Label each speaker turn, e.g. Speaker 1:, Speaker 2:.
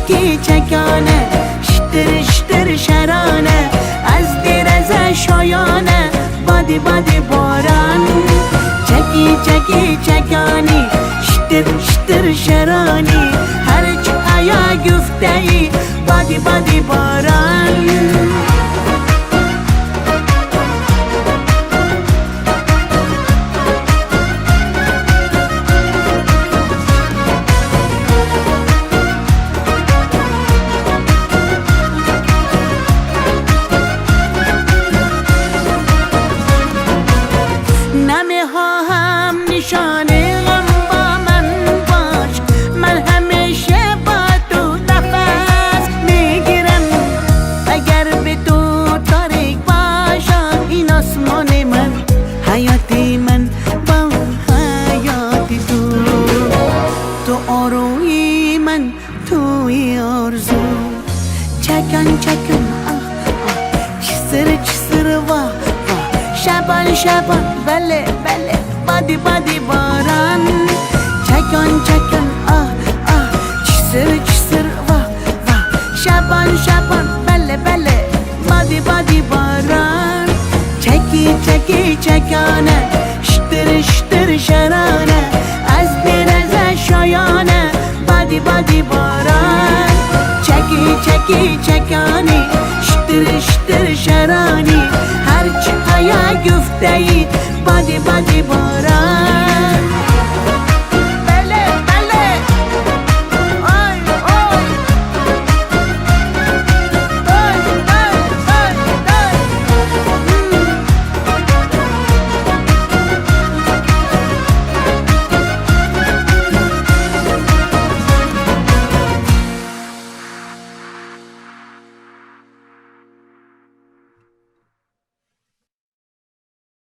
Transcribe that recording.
Speaker 1: چکی چکانه شتر شتر شرانه از درز شایانه بادی بادی باران چکی چکی چکانی شتر شتر شرانی هر چه آیا گفته ای بادی بادی باران نمی خواهم نشانه غم با من باش من همیشه با تو نفس میگیرم اگر به تو تاریک باشم این آسمان من حیاتی من با حیاتی تو آروی من توی آرزو چکن چکن چسر چسر واه شبان شبان